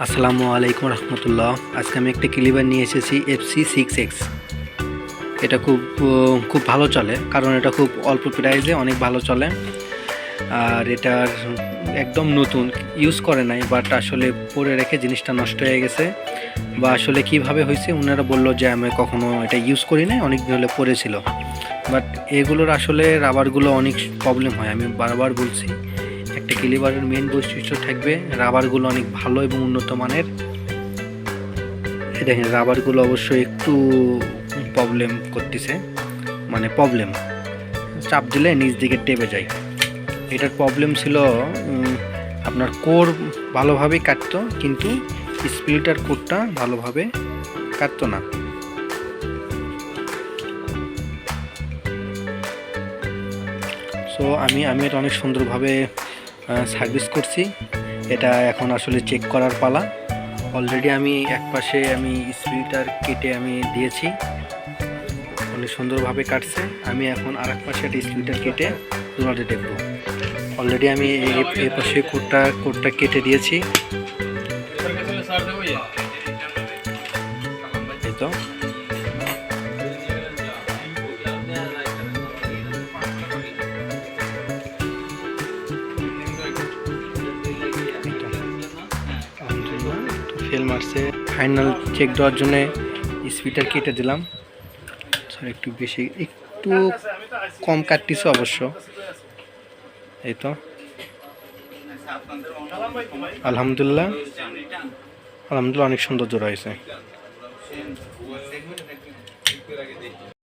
আসসালামু আলাইকুম রহমতুল্লাহ। আজকে আমি একটা ক্লিবার নিয়ে এসেছি FC6X। এটা খুব ভালো চলে, কারণ এটা খুব অল্প প্রাইসে অনেক ভালো চলে। আর এটার একদম নতুন, ইউজ করে নাই, বাট আসলে পরে রেখে জিনিসটা নষ্ট হয়ে গেছে, বা আসলে কিভাবে হয়েছে ওনারা বললো যে আমি কখনো এটা ইউজ করি নাই, অনেক দিন হলে পড়েছিল। বাট এগুলোর আসলে রাবারগুলো অনেক প্রবলেম হয়। আমি বারবার বলছি, একটা ক্লিবারের মেন বৈশিষ্ট্য থাকবে রাবারগুলো অনেক ভালো এবং উন্নত মানের। দেখেন রাবারগুলো অবশ্যই একটু প্রবলেম করতেছে, মানে প্রবলেম, চাপ দিলে নিচ দিকে টেপে যায়। এটার প্রবলেম ছিল আপনার কোর ভালোভাবেই কাটতো, কিন্তু স্প্লিটার কোরটা ভালোভাবে কাটতো না। সো আমি এটা অনেক সুন্দরভাবে সার্ভিস করছি। এটা এখন আসলে চেক করার পালা। অলরেডি আমি এক পাশে স্প্লিটার কেটে আমি দিয়েছি, অনেক সুন্দরভাবে কাটছে। আমি এখন আর এক পাশে একটা স্প্লিটার কেটে জোড়াতে দেখবো। অলরেডি আমি এই পাশে কোটটা কেটে দিয়েছি। এই তো ফেল মারছে। ফাইনাল চেক দেওয়ার জন্য স্পিডার কেটে দিলাম। একটু কম কাটতেছে অবশ্য। এই তো আলহামদুলিল্লাহ অনেক সুন্দর জোড়া হয়েছে।